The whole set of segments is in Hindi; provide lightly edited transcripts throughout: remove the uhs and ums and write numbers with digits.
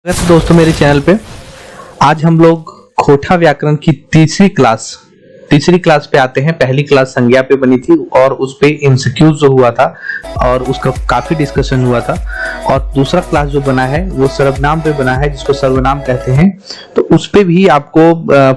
वैसे दोस्तों मेरे चैनल पे आज हम लोग खोटा व्याकरण की तीसरी क्लास पे आते हैं। पहली क्लास संज्ञा पे बनी थी और उस पे एमसीक्यूज जो हुआ था और उसका काफी डिस्कशन हुआ था। और दूसरा क्लास जो बना है वो सर्वनाम पे बना है, जिसको सर्वनाम कहते हैं। तो उस पे भी आपको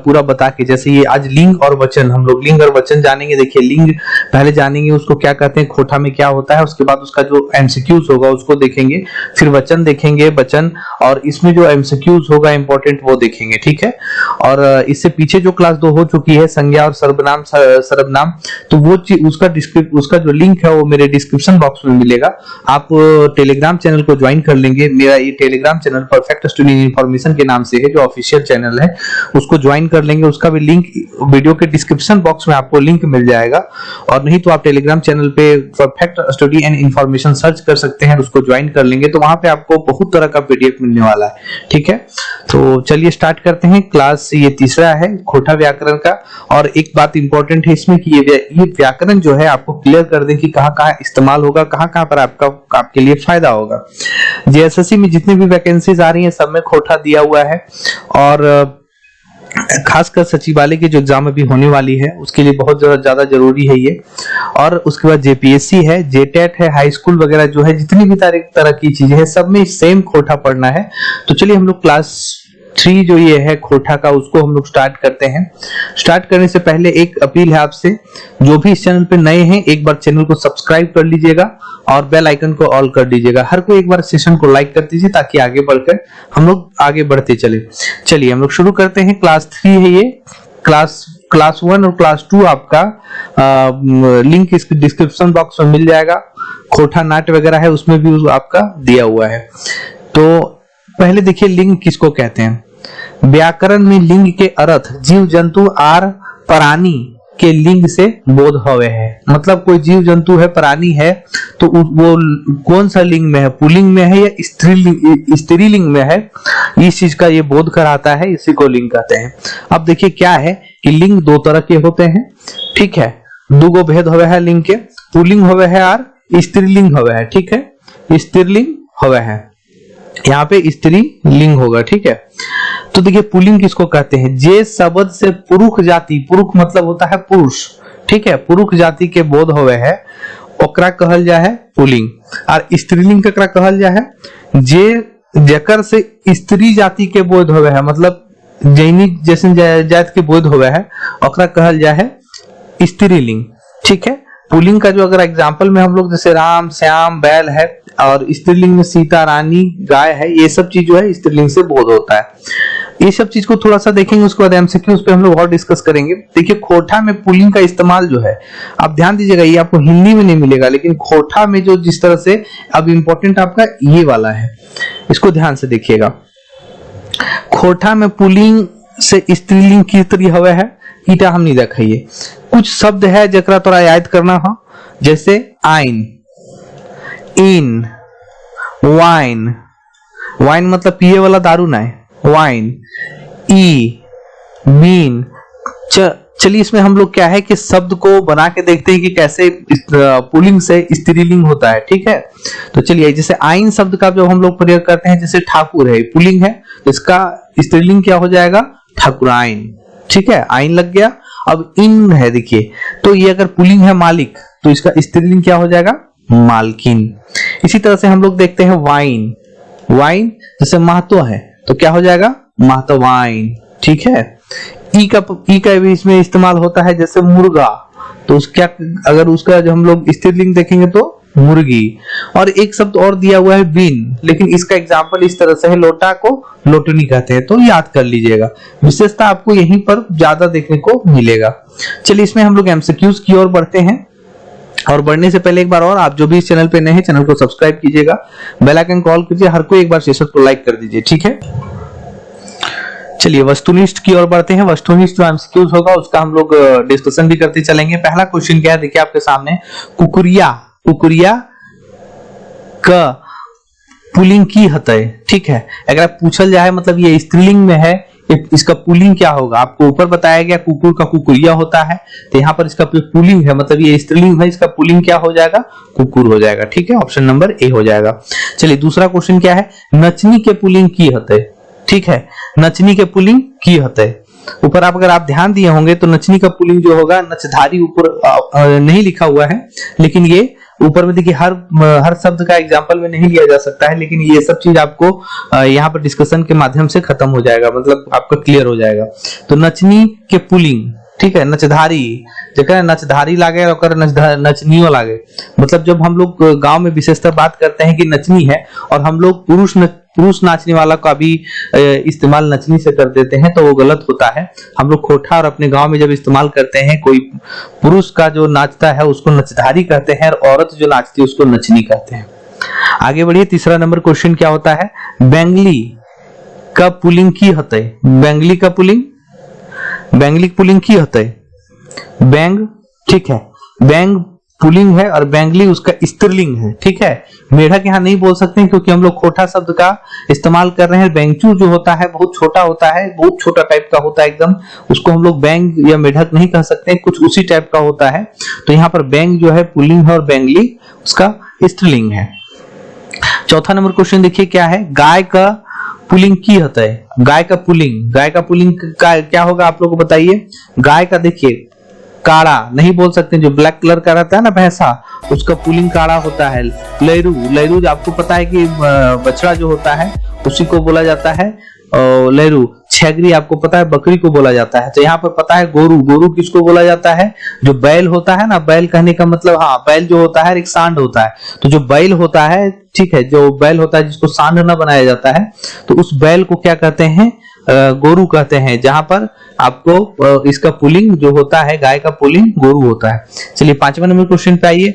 पूरा बता के, जैसे ये आज लिंग और वचन, हम लोग लिंग और वचन जानेंगे। देखिए लिंग पहले जानेंगे, उसको क्या कहते हैं, खोटा में क्या होता है, उसके बाद उसका जो एमसीक्यूज होगा उसको देखेंगे, फिर वचन देखेंगे, वचन, और इसमें जो एमसीक्यूज होगा इंपॉर्टेंट वो देखेंगे, ठीक है। और इससे पीछे जो क्लास 2 हो चुकी है संज्ञा और सर्वनाम, तो वो उसका जो लिंक है वो मेरे डिस्क्रिप्शन बॉक्स में मिलेगा। आप टेलीग्राम चैनल को ज्वाइन कर लेंगे। मेरा ये Telegram channel perfect study information के नाम से है, जो ऑफिशियल चैनल है, उसको ज्वाइन कर लेंगे। उसका भी लिंक वीडियो के डिस्क्रिप्शन बॉक्स में आपको लिंक मिल जाएगा। और नहीं तो आप टेलीग्राम चैनल पे perfect study and information search कर सकते हैं, उसको ज्वाइन कर लेंगे तो वहां पे आपको बहुत तरह का पीडीएफ मिलने वाला है, ठीक है। तो चलिए स्टार्ट करते हैं। क्लास ये तीसरा है खोटा व्याकरण का। और एक बात इंपॉर्टेंट है इसमें कि ये व्याकरण जो है आपको क्लियर कर दें कि कहाँ इस्तेमाल होगा, कहाँ पर आपके लिए फायदा होगा। जेएसएससी में जितनी भी वैकेंसीज आ रही हैं सब में खोटा दिया हुआ है। और खासकर सचिवालय की जो एग्जाम अभी होने वाली है उसके लिए बहुत ज्यादा जरूरी है ये। और उसके बाद जेपीएससी है, जेटेट है, हाई स्कूल वगैरह जो है, जितनी भी तरह की चीजें हैं सब में सेम खोटा पढ़ना है। तो चलिए हम लोग क्लास 3 जो ये है खोटा का, उसको हम लोग स्टार्ट करते हैं। स्टार्ट करने से पहले एक अपील है आपसे, जो भी इस चैनल पे नए हैं एक बार चैनल को सब्सक्राइब कर लीजिएगा और बेल आइकन को ऑल कर दीजिएगा। हर कोई एक बार सेशन को लाइक कर दीजिए ताकि आगे बढ़कर हम लोग आगे बढ़ते चले। चलिए हम लोग शुरू करते हैं। क्लास 3 है ये। क्लास 1 और क्लास 2 आपका लिंक इस डिस्क्रिप्शन बॉक्स में मिल जाएगा। खोटा नाट वगैरह है उसमें भी आपका दिया हुआ है। तो पहले देखिए लिंग किसको कहते हैं। व्याकरण में लिंग के अर्थ जीव जंतु आर प्राणी के लिंग से बोध होवे है। मतलब कोई जीव जंतु है, प्राणी है, तो वो कौन सा लिंग में है, पुल्लिंग में है या स्त्रीलिंग में है, इस चीज का ये बोध कराता है, इसी को लिंग कहते हैं। अब देखिए क्या है कि लिंग 2 तरह के होते हैं, ठीक है। 2 भेद होवे है लिंग के, पुल्लिंग होवे है और स्त्रीलिंग होवे है, ठीक है। स्त्रीलिंग होवे है, यहाँ पे स्त्री लिंग होगा, ठीक है। तो देखिए पुल्लिंग किसको कहते हैं। जे शब्द से पुरुष जाति, पुरुष मतलब होता है पुरुष, ठीक है, पुरुष जाति के बोध होवे है ओकरा कहल जा है पुल्लिंग। और स्त्रीलिंग ककरा कहल जा है, जे जकर से स्त्री जाति के बोध होवे है, मतलब जैनी जैसे जात के बोध होवे है ओकरा कहल जा है स्त्रीलिंग, ठीक है। पुल्लिंग का जो अगर एग्जांपल में हम लोग जैसे राम, श्याम, बैल है, और स्त्रीलिंग में सीता, रानी, गाय है, ये सब चीज जो है स्त्रीलिंग से बोध होता है। ये सब चीज को थोड़ा सा देखेंगे, उसके बाद एमसीक्यूज पे हम लोग और डिस्कस करेंगे। देखिए खोटा में पुल्लिंग का इस्तेमाल जो है, आप ध्यान दीजिएगा, ये आपको हिंदी में नहीं मिलेगा, लेकिन खोटा में जो जिस तरह से अब इंपॉर्टेंट आपका ये वाला है, इसको ध्यान से देखिएगा। खोटा में पुल्लिंग से स्त्रीलिंग की तरह हवे है, ईटा हम नहीं देखाइए। कुछ शब्द है जकरा तोरा याद करना हो, जैसे आइन, इन, वाइन, वाइन मतलब पिए वाला दारू ना है, वाइन, ई, बीन। चलिए इसमें हम लोग क्या है कि शब्द को बना के देखते हैं कि कैसे पुल्लिंग से स्त्रीलिंग होता है, ठीक है। तो चलिए जैसे आइन शब्द का जो हम लोग प्रयोग करते हैं, जैसे ठाकुर है, पुल्लिंग है, तो इसका स्त्रीलिंग क्या हो जाएगा, ठाकुराइन, ठीक है, आइन लग गया। अब इन है, देखिए, तो ये अगर पुल्लिंग है मालिक, तो इसका स्त्रीलिंग क्या हो जाएगा, मालकिन। इसी तरह से हम लोग देखते हैं वाइन, वाइन जैसे महतो है तो क्या हो जाएगा, महतो वाइन, ठीक है। ई का भी इसमें इस्तेमाल होता है, जैसे मुर्गा, तो उसका अगर उसका जो हम लोग स्त्रीलिंग देखेंगे तो मुर्गी। और एक शब्द और दिया हुआ है बीन, लेकिन इसका एग्जांपल इस तरह से है, लोटा को लोटनी कहते हैं, तो याद कर लीजिएगा। विशेषता आपको यहीं पर ज्यादा देखने को मिलेगा। चलिए इसमें हम लोग एमसीक्यूज की ओर बढ़ते हैं। और बढ़ने से पहले एक बार और, आप जो भी इस चैनल पे नए हैं चैनल को सब्सक्राइब कीजिएगा, बेल आइकन कॉल कीजिए, हर कोई एक बार सेशन को लाइक कर दीजिए, ठीक है। चलिए वस्तुनिष्ठ की ओर बढ़ते हैं। वस्तुनिष्ठ जो एमसीक्यूज होगा उसका हम लोग डिस्कशन भी करते चलेंगे। पहला क्वेश्चन क्या है, देखिए आपके सामने, कुकुरिया, कुकुरिया का पुल्लिंग की हतय, ठीक है। अगर पूछल जाए मतलब ये स्त्रीलिंग में है इसका पुलिंग क्या होगा, आपको ऊपर बताया गया कुकुर का कुकुरिया होता है, तो यहाँ पर इसका पुलिंग है, मतलब ये स्त्रीलिंग है, इसका पुलिंग क्या हो जाएगा, कुकुर हो जाएगा। ठीक है, ऑप्शन नंबर ए हो जाएगा। चलिए दूसरा क्वेश्चन क्या है, नचनी के पुलिंग की होते। ठीक है, नचनी के पुलिंग की होते। ऊपर आप अगर आप ध्यान दिए होंगे तो नचनी का पुलिंग जो होगा, नचधारी ऊपर नहीं लिखा हुआ है, लेकिन ये ऊपर में देखिए हर शब्द का एग्जांपल में नहीं लिया जा सकता है, लेकिन ये सब चीज आपको यहाँ पर डिस्कशन के माध्यम से खत्म हो जाएगा, मतलब आपका क्लियर हो जाएगा। तो नचनी के पुलिंग, ठीक है, नचधारी, जगह नचधारी लागे और नचनियो लागे, मतलब जब हम लोग गांव में विशेषतः बात करते हैं कि नचनी है और हम लोग पुरुष नाचने वाला का भी इस्तेमाल नचनी से कर देते हैं, तो वो गलत होता है। हम लोग खोटा और अपने गांव में जब इस्तेमाल करते हैं, कोई पुरुष का जो नाचता है उसको नचधारी कहते हैं और औरत जो नाचती है उसको नचनी कहते हैं। आगे बढ़िए, तीसरा नंबर क्वेश्चन क्या होता है, बेंगली का पुलिंग की होता है। बेंगली का पुलिंग, बेंगली पुलिंग की होता है, बैंग, ठीक है, बैंग पुलिंग है और बेंगली उसका स्त्रीलिंग है। ठीक है, मेढक यहाँ नहीं बोल सकते हैं क्योंकि हम लोग खोटा शब्द का इस्तेमाल कर रहे हैं। बेंगचू जो होता है बहुत छोटा होता है, बहुत छोटा टाइप का होता है एकदम, उसको हम लोग बैंग या मेढक नहीं कह सकते, कुछ उसी टाइप का होता है। तो यहाँ पर बैंग जो है पुलिंग है और बेंगली उसका स्त्रीलिंग है। चौथा नंबर क्वेश्चन देखिए क्या है, गाय का पुलिंग की होता है। गाय का पुलिंग, गाय का पुलिंग का क्या होगा आप लोग को बताइए। गाय का देखिए काड़ा नहीं बोल सकते, जो ब्लैक कलर का रहता है ना भैंसा, उसका पुलिंग काड़ा होता है। लैरू, लैरू आपको पता है कि बछड़ा जो होता है उसी को बोला जाता है लैरू। छेगरी आपको पता है बकरी को बोला जाता है। तो यहाँ पर पता है गोरू, गोरू किसको बोला जाता है, जो बैल होता है ना, बैल कहने का मतलब हाँ बैल जो होता है एक सांड होता है, तो जो बैल होता है, ठीक है, जो बैल होता है जिसको सांड न बनाया जाता है, तो उस बैल को क्या कहते हैं, गोरू कहते हैं। जहां पर आपको इसका पुलिंग जो होता है, गाय का पुलिंग गोरू होता है। चलिए पांचवा नंबर क्वेश्चन पे आइए,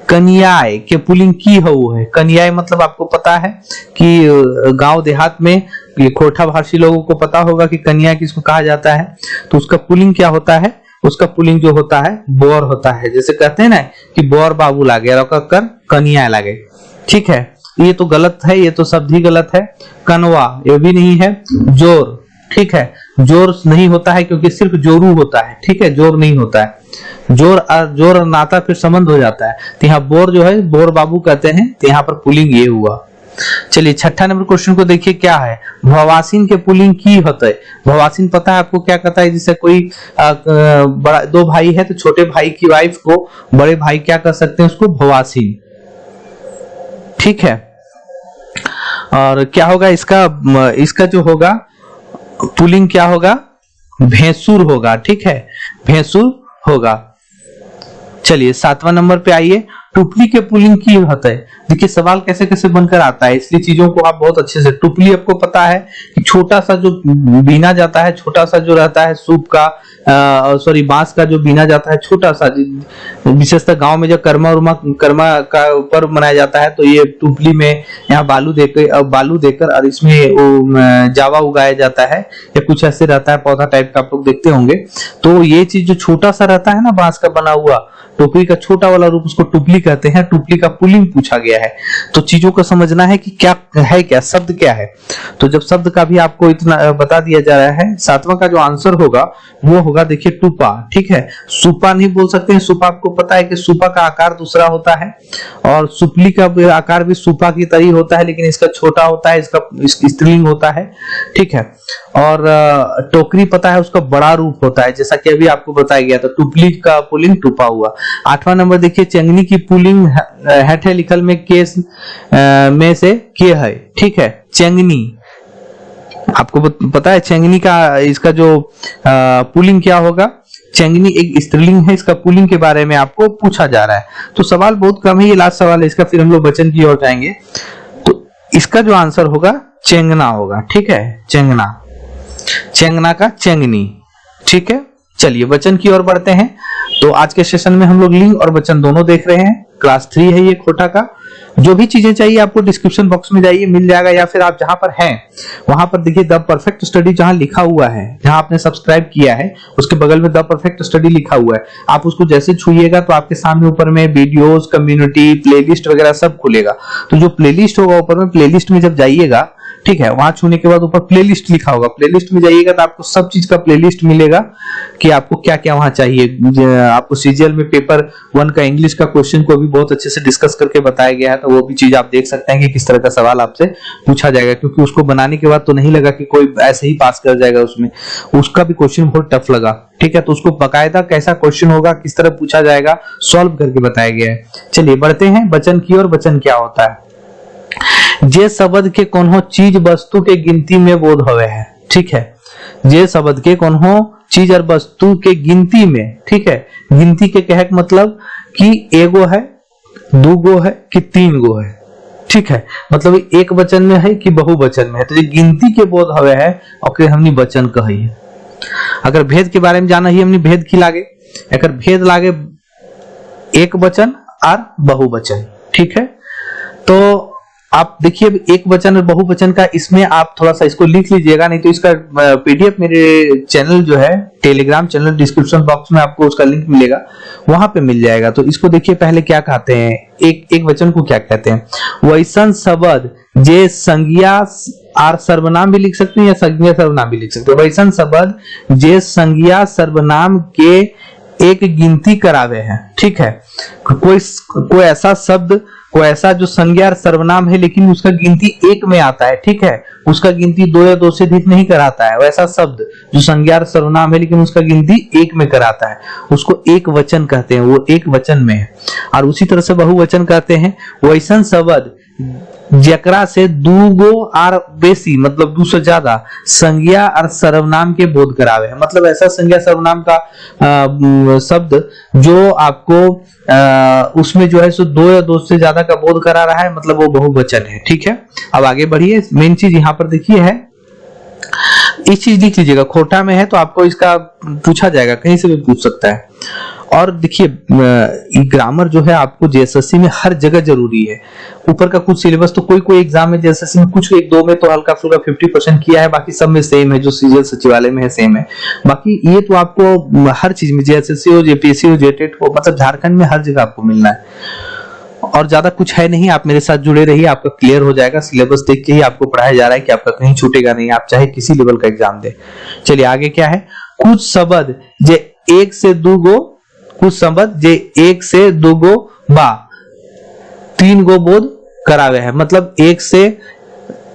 कन्याय के पुलिंग की हो है। कन्याय मतलब आपको पता है कि गांव देहात में ये खोटा भाषी लोगों को पता होगा कि कन्या किसको कहा जाता है, तो उसका पुलिंग क्या होता है, उसका पुलिंग जो होता है बोर होता है। जैसे कहते हैं ना कि बोर बाबू लागे और कर कन्या लागे। ठीक है, ये तो गलत है, ये तो शब्द ही गलत है। कनवा ये भी नहीं है। जोर, ठीक है, जोर नहीं होता है क्योंकि सिर्फ जोरू होता है। ठीक है, जोर नहीं होता है। जोर और नाता फिर संबंध हो जाता है। तो यहाँ बोर जो है बोर बाबू कहते हैं, तो यहाँ पर पुलिंग ये हुआ। चलिए छठा नंबर क्वेश्चन को देखिए क्या है, भवासीन के पुलिंग की होता है। भवासीन पता है आपको क्या कहता है, जैसे कोई बड़ा दो भाई है तो छोटे भाई की वाइफ को बड़े भाई क्या कर सकते हैं, उसको भवासीन। ठीक है, और क्या होगा इसका जो होगा पुलिंग क्या होगा, भैंसुर होगा। ठीक है, भैंसुर होगा। चलिए सातवां नंबर पे आइए, टुपली के पुलिंग की होता है। देखिए सवाल कैसे कैसे बनकर आता है, इसलिए चीजों को आप बहुत अच्छे से, टुपली आपको पता है कि छोटा सा जो बीना जाता है, छोटा सा जो रहता है सूप का बांस का जो बीना जाता है, छोटा सा, विशेषतः गांव में जब कर्मा का ऊपर मनाया जाता है, तो ये टुपली में यहाँ बालू देकर और इसमें वो जावा उगाया जाता है या कुछ ऐसे रहता है पौधा टाइप का, आप लोग देखते होंगे। तो ये चीज जो छोटा सा रहता है ना बांस का बना हुआ, टोकरी का छोटा वाला रूप, उसको टुपली कहते हैं। टुपली का पुलिंग पूछा गया है, तो चीजों को समझना है कि क्या है, क्या शब्द क्या है। तो जब शब्द का भी आपको इतना बता दिया जा रहा है, सातवां का जो आंसर होगा वो होगा देखिए टुपा। ठीक है, सुपा नहीं बोल सकते हैं। सुपा आपको पता है कि सुपा का आकार दूसरा होता है और सुपली का आकार भी सुपा की तरह होता है, लेकिन इसका छोटा होता है, इसका स्त्रीलिंग होता है। ठीक है, और टोकरी पता है उसका बड़ा रूप होता है, जैसा कि अभी आपको बताया गया। तो टुपली का पुलिंग टुपा हुआ। आठवां नंबर देखिए, चंगनी की पुलिंग है लिखल में केस में से के है। ठीक है, चंगनी आपको पता है, चंगनी का इसका जो पुलिंग क्या होगा, चंगनी एक स्त्रीलिंग है, इसका पुलिंग के बारे में आपको पूछा जा रहा है। तो सवाल बहुत कम है, ये लास्ट सवाल है इसका, फिर हम लोग वचन की ओर जाएंगे। तो इसका जो आंसर होगा चेंगना होगा। ठीक है, चेंगना, चेंगना का चेंगनी। ठीक है, चलिए वचन की ओर बढ़ते हैं। तो आज के सेशन में हम लोग लिंग और वचन दोनों देख रहे हैं। क्लास 3 है ये खोटा का। जो भी चीजें चाहिए आपको डिस्क्रिप्शन बॉक्स में जाइए, मिल जाएगा, या फिर आप जहां पर हैं वहां पर देखिए द परफेक्ट स्टडी जहां लिखा हुआ है, जहां आपने सब्सक्राइब किया है उसके बगल में द परफेक्ट स्टडी लिखा हुआ है। आप उसको जैसे छुइएगा तो आपके सामने ऊपर में वीडियोस, कम्युनिटी, प्लेलिस्ट वगैरह सब खुलेगा। तो जो प्लेलिस्ट होगा ऊपर में, प्लेलिस्ट में जब जाइएगा, ठीक है। वहां छूने के बाद ऊपर प्लेलिस्ट लिखा होगा, प्लेलिस्ट में जाइएगा तो आपको सब चीज का प्लेलिस्ट मिलेगा कि आपको क्या क्या वहां चाहिए। आपको सीजीएल में पेपर 1 का इंग्लिश का क्वेश्चन को भी बहुत अच्छे से डिस्कस करके बताया गया है, तो वो भी चीज आप देख सकते हैं कि किस तरह का सवाल आपसे पूछा जाएगा, क्योंकि उसको बनाने के बाद तो नहीं लगा कि कोई ऐसे ही पास कर जाएगा, उसमें उसका भी क्वेश्चन बहुत टफ लगा, ठीक है। तो उसको बकायदा कैसा क्वेश्चन होगा, किस तरह पूछा जाएगा, सॉल्व करके बताया गया है। चलिए बढ़ते हैं वचन की ओर। वचन क्या होता है? जे शब्द के कोनो चीज वस्तु के गिनती में बोध होवे है, ठीक है। जे शब्द के कोनो चीज और वस्तु के गिनती में, ठीक है। गिनती के कहे मतलब कि एगो है, दूगो है कि 3 गो है, ठीक है। मतलब एक वचन में है कि बहुवचन में है, तो ये गिनती के बोध हवे है और हमनी वचन कही है। अगर भेद के बारे में जाना ही हमने भेद की लागे, अगर भेद लागे एक वचन और बहुवचन, ठीक है। तो आप देखिए एक वचन और बहुवचन का, इसमें आप थोड़ा सा इसको लिख लीजिएगा, नहीं तो इसका पीडीएफ मेरे चैनल जो है टेलीग्राम चैनल डिस्क्रिप्शन बॉक्स में आपको उसका लिंक मिलेगा, वहां पे मिल जाएगा। तो इसको देखिए पहले क्या कहते हैं, एक वचन को क्या कहते हैं? वैसन शब्द जे संज्ञा और सर्वनाम भी लिख सकते हैं या संज्ञा सर्वनाम भी लिख सकते हैं। वैसन शब्द जे संज्ञा सर्वनाम के एक गिनती करावे हैं, ठीक है। कोई ऐसा शब्द, कोई ऐसा जो संज्ञा और सर्वनाम है लेकिन उसका गिनती एक में आता है, ठीक है। उसका गिनती 2 या 2 से अधिक नहीं कराता है। वैसा शब्द जो संज्ञा और सर्वनाम है लेकिन उसका गिनती एक में कराता है, उसको एक वचन कहते हैं, वो एक वचन में है। और उसी तरह से बहुवचन कहते हैं वैसन शब्द जकरा से 2 गो और बेसी, मतलब 2 से ज्यादा संज्ञा और सर्वनाम के बोध करावे है। मतलब ऐसा संज्ञा सर्वनाम का शब्द जो आपको उसमें जो है सो 2 या 2 से ज्यादा का बोध करा रहा है, मतलब वो बहुवचन है, ठीक है। अब आगे बढ़िए। मेन चीज यहाँ पर देखिए है, इस चीज लिख लीजिएगा, खोटा में है तो आपको इसका पूछा जाएगा, कहीं से भी पूछ सकता है। और देखिए ग्रामर जो है आपको जेएसएससी में हर जगह जरूरी है। ऊपर का कुछ सिलेबस तो कोई एग्जाम में जेएसएससी में कुछ 1-2 में तो हल्का फुल्का 50% किया है, बाकी सब में सेम है, जो सीजीएल सचिवालय में है सेम है। बाकी ये तो आपको हर चीज में जेएसएससी हो, जेपीएससी हो, जेटेट हो, मतलब झारखंड में हर जगह आपको मिलना है। और ज्यादा कुछ है नहीं, आप मेरे साथ जुड़े रहिए, आपका क्लियर हो जाएगा। सिलेबस देख के ही आपको पढ़ाया जा रहा है कि आपका कहीं छूटेगा नहीं, आप चाहे किसी लेवल का एग्जाम दे। चलिए आगे क्या है? कुछ शब्द जे 1 से 2 गो, कुछ शब्द जे 1 से 2 गो बा 3 गो बोध करावे है। मतलब 1 से,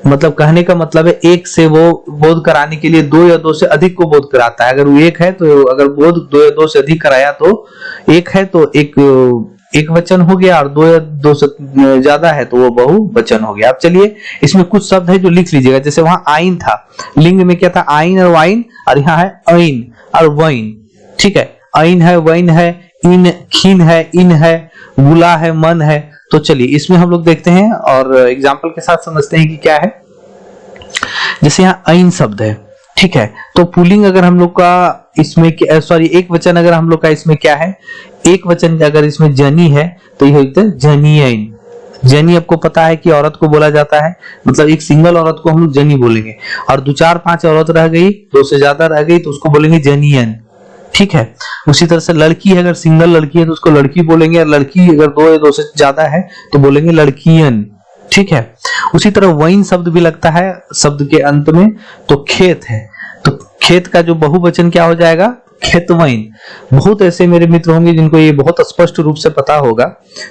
मतलब कहने का मतलब है 1 से वो बोध कराने के लिए 2 या 2 से अधिक को बोध कराता है। अगर वो 1 है तो, अगर बोध 2 या 2 से अधिक कराया तो 1 है तो एक वचन हो गया, और 2 या 2 से ज्यादा है तो वो बहुवचन हो गया। अब चलिए इसमें कुछ शब्द है जो लिख लीजिएगा। जैसे वहां आइन था, लिंग में क्या था? आइन और वाइन, और यहाँ है ऐन और वैन, ठीक है। ऐन है, वैन है, इन खीन है, इन है, गुला है, मन है। तो चलिए इसमें हम लोग देखते हैं और एग्जाम्पल के साथ समझते हैं कि क्या है। जैसे यहाँ ऐन शब्द है, ठीक है। तो पुलिंग अगर हम लोग का इसमें, सॉरी एक वचन अगर हम लोग का इसमें क्या है, एक वचन अगर इसमें जनी है तो ये होता है जनियन। जनी आपको पता है कि औरत को बोला जाता है, मतलब एक सिंगल औरत को हम लोग जनी बोलेंगे, और 2, 4, 5 औरत रह गई, 2 से ज्यादा रह गई तो उसको बोलेंगे जनियन, ठीक है। उसी तरह से लड़की है, अगर सिंगल लड़की है तो उसको लड़की बोलेंगे, और लड़की अगर 2 या 2 से ज्यादा है तो बोलेंगे लड़कियन, ठीक है। उसी तरह वैन शब्द भी लगता है शब्द के अंत में, तो खेत है, तो खेत का जो बहुवचन क्या हो जाएगा? खेतवैन। बहुत ऐसे मेरे मित्र होंगे जिनको ये बहुत स्पष्ट रूप से पता होगा।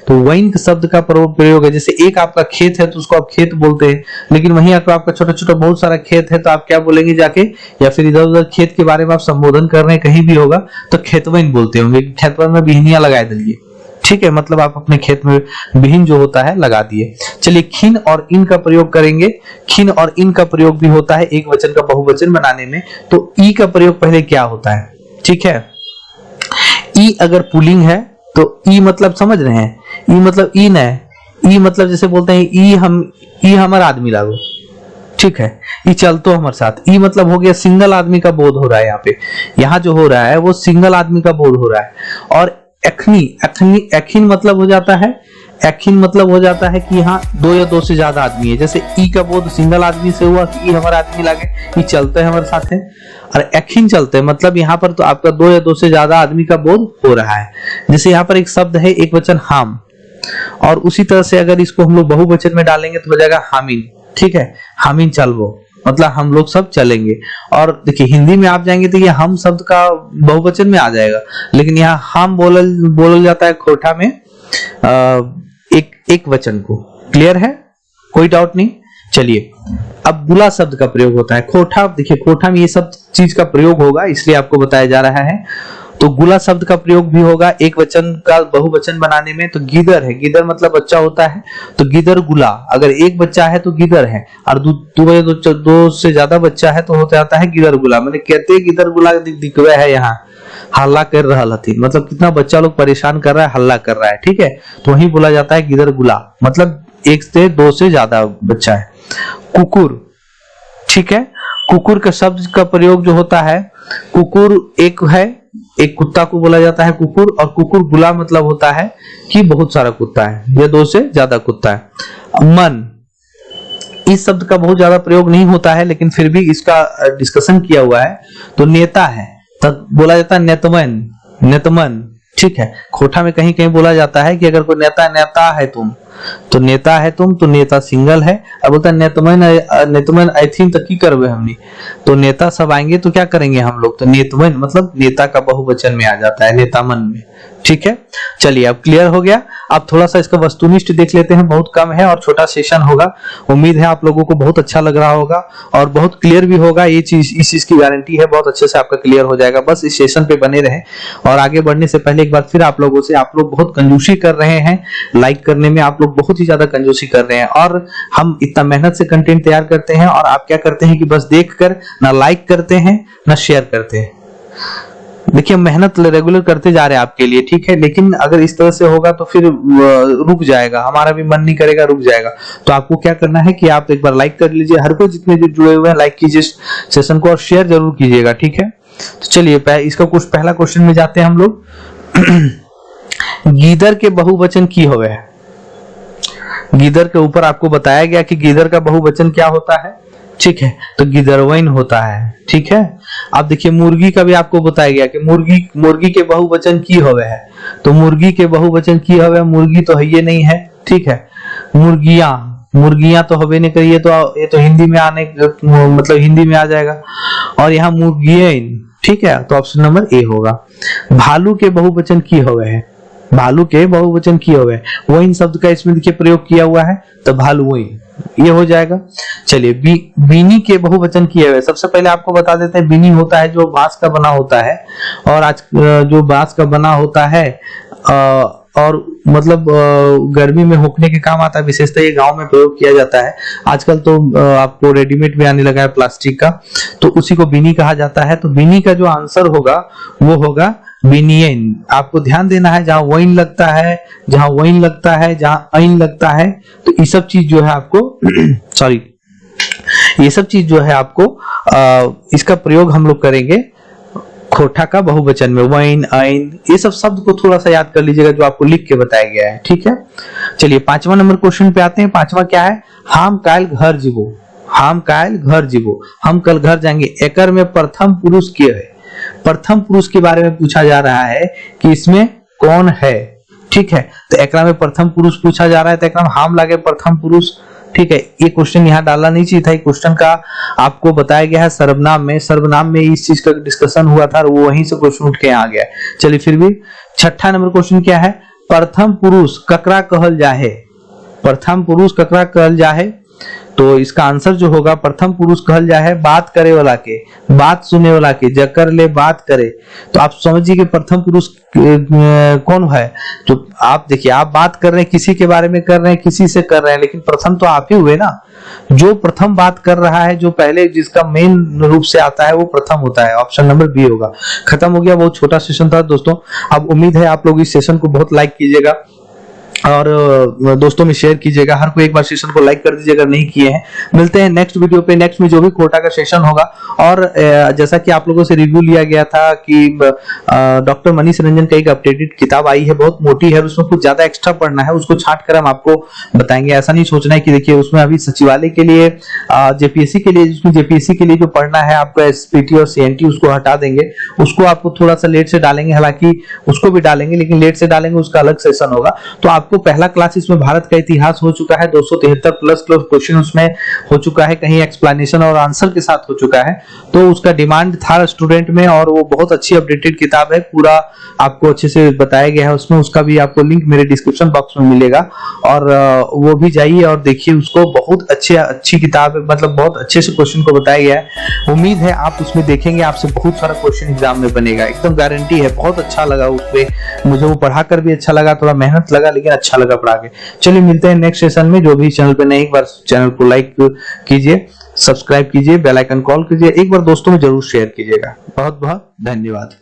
तो वैन शब्द का प्रयोग है, जैसे एक आपका खेत है तो उसको आप खेत बोलते हैं, लेकिन वहीं आपका छोटा छोटा बहुत सारा खेत है तो आप क्या बोलेंगे जाके, या फिर इधर उधर खेत के बारे में आप संबोधन कर रहे हैं कहीं भी होगा तो खेतवैन बोलते होंगे। खेतवैन में बिहनिया लगा दिए, ठीक है, मतलब आप अपने खेत में बिहीन जो होता है लगा दिए। चलिए खिन और इन का प्रयोग करेंगे। खिन और इन का प्रयोग भी होता है एक वचन का बहुवचन बनाने में। तो ई का प्रयोग पहले क्या होता है, ठीक है। ई अगर पुलिंग है तो ई मतलब समझ रहे हैं, ई मतलब इन है। ई मतलब जैसे बोलते हैं ई हमारा आदमी लागो, ठीक है, ई चलतो हमारे साथ। ई मतलब हो गया सिंगल आदमी का बोध हो रहा है। यहाँ पे यहाँ जो हो रहा है वो सिंगल आदमी का बोध हो रहा है। और एखिन मतलब हो जाता है, एखिन मतलब हो जाता है कि यहाँ 2 या 2 से ज्यादा आदमी है। जैसे ई का बोध सिंगल आदमी से हुआ कि ई हमारा आदमी लागे, ई चलते हैं हमारे साथ है। और एखिन चलते हैं मतलब यहाँ पर तो आपका 2 या 2 से ज्यादा आदमी का बोध हो रहा है। जैसे यहाँ पर एक शब्द है एक वचन हाम, और उसी तरह से अगर इसको हम लोग बहुवचन में डालेंगे तो हो जाएगा हामिन। ठीक है, हम ही चलबो मतलब हम लोग सब चलेंगे। और देखिए हिंदी में आप जाएंगे तो ये हम शब्द का बहुवचन में आ जाएगा, लेकिन यहाँ हम बोलल जाता है खोटा में एक वचन को। क्लियर है, कोई डाउट नहीं। चलिए अब गुला शब्द का प्रयोग होता है। खोटा, देखिए खोटा में ये सब चीज का प्रयोग होगा, इसलिए आपको बताया जा रहा है। तो गुला शब्द का प्रयोग भी होगा एक वचन का बहुवचन बनाने में। तो गिदर है, गिदर मतलब बच्चा होता है, तो गिदर गुला। अगर एक बच्चा है तो गिदर है, और दो से ज्यादा बच्चा है तो होता जाता है गिदर गुला। मैंने कहते गिदर गुला दिखवे है, यहाँ हल्ला कर रहा थी, मतलब कितना बच्चा लोग परेशान कर रहा है, हल्ला कर रहा है। ठीक है, तो वही बोला जाता है गिदर गुला, मतलब एक से दो से ज्यादा बच्चा है। कुकुर, ठीक है, कुकुर का शब्द का प्रयोग जो होता है, कुकुर एक है, एक कुत्ता को बोला जाता है कुकुर, और कुकुर गुला मतलब होता है कि बहुत सारा कुत्ता है या दो से ज्यादा कुत्ता है। मन, इस शब्द का बहुत ज्यादा प्रयोग नहीं होता है, लेकिन फिर भी इसका डिस्कशन किया हुआ है। तो नेता है, तब बोला जाता है नेतमन, नेतमन। ठीक है, खोटा में कहीं कहीं बोला जाता है कि अगर कोई नेता है तुम, तो नेता है तुम, तो नेता सिंगल है। अब बोलता है नेतमन आई थिंक तो की करवे हमनी, तो नेता सब आएंगे तो क्या करेंगे हम लोग, तो नेतमन मतलब नेता का बहुवचन में आ जाता है, नेतामन में। ठीक है, चलिए अब क्लियर हो गया। अब थोड़ा सा इसका वस्तुनिष्ठ देख लेते हैं, बहुत कम है और छोटा सेशन होगा। उम्मीद है आप लोगों को बहुत अच्छा लग रहा होगा और बहुत क्लियर भी होगा। ये चीज, इस चीज की गारंटी है, बहुत अच्छे से आपका क्लियर हो जाएगा। बस इस सेशन पे बने रहें। और आगे बढ़ने से पहले एक बार फिर आप लोगों से, आप लोग बहुत कंजूसी कर रहे हैं लाइक करने में, आप लोग बहुत ही ज्यादा कंजूसी कर रहे हैं। और हम इतना मेहनत से कंटेंट तैयार करते हैं और आप क्या करते हैं कि बस देखकर ना लाइक करते हैं ना शेयर करते हैं। देखिए मेहनत रेगुलर करते जा रहे हैं आपके लिए, ठीक है, लेकिन अगर इस तरह से होगा तो फिर रुक जाएगा, हमारा भी मन नहीं करेगा, रुक जाएगा। तो आपको क्या करना है कि आप एक बार लाइक कर लीजिए, हर कोई जितने जो जुड़े हुए हैं लाइक कीजिए सेशन को और शेयर जरूर कीजिएगा। ठीक है, तो चलिए इसका कुछ पहला क्वेश्चन में जाते हैं हम लोग। गीदर के बहुवचन की होवे है। गीदर के ऊपर आपको बताया गया कि गीदर का बहुवचन क्या होता है। ठीक है, तो गिदरवैन होता है। ठीक है, अब देखिए मुर्गी का भी आपको बताया गया कि मुर्गी के बहुवचन की होवे है। तो मुर्गी के बहुवचन की होवे, मुर्गी तो है ये नहीं है। ठीक है, मुर्गियां तो होवे नहीं करिए, तो ये तो हिंदी में आने मतलब हिंदी में आ जाएगा। और यहाँ मुर्गियन, ठीक है, तो ऑप्शन नंबर ए होगा। भालू के बहुवचन की होवे है। भालू के बहुवचन की होवे, वही शब्द का इसमें देखिए प्रयोग किया हुआ है, तो भालू वही, ये हो जाएगा। चलिए बीनी के बहुवचन किए हुए, सबसे पहले आपको बता देते हैं बीनी होता है जो बांस का बना होता है। और आज जो बांस का बना होता है और मतलब गर्मी में होकने के काम आता है, विशेषतः ये गांव में प्रयोग किया जाता है। आजकल तो आपको रेडीमेड भी आने लगा है प्लास्टिक का, तो उसी को बीनी कहा जाता है। तो बीनी का जो आंसर होगा वो होगा बिनियन। आपको ध्यान देना है, जहां वइन लगता है, जहां वइन लगता है, जहां ऐन लगता है, तो ये सब चीज जो है आपको सॉरी ये सब चीज जो है आपको इसका प्रयोग हम लोग करेंगे खोटा का बहुवचन में। वइन, ऐन, ये सब शब्द को थोड़ा सा याद कर लीजिएगा जो आपको लिख के बताया गया है। ठीक है, चलिए 5वां नंबर क्वेश्चन पे आते हैं। 5वां क्या है, हम काल घर जीवो। हम काल घर जीवो, हम कल घर जाएंगे। एकर में प्रथम पुरुष के है, प्रथम पुरुष के बारे में पूछा जा रहा है कि इसमें कौन है। ठीक है, तो एकरा में प्रथम पुरुष पूछा जा रहा है, तो एकरा में हम लागे प्रथम पुरुष। ठीक है, ये क्वेश्चन यहाँ डालना नहीं चाहिए था। ये क्वेश्चन का आपको बताया गया है सर्वनाम में, सर्वनाम में इस चीज का डिस्कशन हुआ था और वो वहीं से क्वेश्चन उठ के यहाँ आ गया। चलिए फिर भी 6ठा नंबर क्वेश्चन क्या है, प्रथम पुरुष ककरा कहल जाहे। प्रथम पुरुष ककरा कहल जाहे, तो इसका आंसर जो होगा प्रथम पुरुष कहल जाए बात करे वाला के, बात सुने वाला के, जकर ले बात करे। तो आप समझिए कि प्रथम पुरुष कौन है। तो आप देखिए, आप बात कर रहे हैं, किसी के बारे में कर रहे हैं, किसी से कर रहे हैं, लेकिन प्रथम तो आप ही हुए ना। जो प्रथम बात कर रहा है, जो पहले जिसका मेन रूप से आता है वो प्रथम होता है। ऑप्शन नंबर बी होगा। खत्म हो गया, बहुत छोटा सेशन था दोस्तों। अब उम्मीद है आप लोग इस सेशन को बहुत लाइक कीजिएगा और दोस्तों में शेयर कीजिएगा। हर कोई एक बार सेशन को लाइक कर दीजिए अगर नहीं किए हैं। मिलते हैं नेक्स्ट वीडियो पे, नेक्स्ट में जो भी कोटा का सेशन होगा। और जैसा कि आप लोगों से रिव्यू लिया गया था कि डॉक्टर मनीष रंजन का एक अपडेटेड किताब आई है, बहुत मोटी है, उसमें कुछ ज्यादा एक्स्ट्रा पढ़ना है, उसको छाट कर हम आपको बताएंगे। ऐसा नहीं सोचना है कि देखिए उसमें अभी सचिवालय के लिए, जेपीएससी के लिए, जिसमें जेपीएससी के लिए जो पढ़ना है आपको एसपीटी और सीएनटी, उसको हटा देंगे, उसको आपको थोड़ा सा लेट से डालेंगे। हालांकि उसको भी डालेंगे लेकिन लेट से डालेंगे, उसका अलग सेशन होगा। तो आपको आपको पहला क्लास इसमें भारत का इतिहास हो चुका है, 273 प्लस क्वेश्चन उसमें हो चुका है, कहीं एक्सप्लेनेशन और आंसर के साथ हो चुका है। तो उसका डिमांड था स्टूडेंट में और वो बहुत अच्छी अपडेटेड किताब है, पूरा आपको अच्छे से बताया गया है उसमें। उसका भी आपको लिंक मेरे डिस्क्रिप्शन बॉक्स में मिलेगा और वो भी जाइए और देखिए उसको। बहुत अच्छी किताब है, मतलब बहुत अच्छे से क्वेश्चन को बताया गया है। उम्मीद है आप उसमें देखेंगे, आपसे बहुत सारा क्वेश्चन एग्जाम में बनेगा, एकदम गारंटी है। बहुत अच्छा लगा उसपे, मुझे वो पढ़ाकर भी अच्छा लगा, थोड़ा मेहनत लगा लेकिन अच्छा लगा पढ़ा के। चलिए मिलते हैं नेक्स्ट सेशन में। जो भी चैनल पे नए, एक बार चैनल को लाइक कीजिए, सब्सक्राइब कीजिए, बेल आइकन कॉल कीजिए, एक बार दोस्तों में जरूर शेयर कीजिएगा। बहुत बहुत धन्यवाद।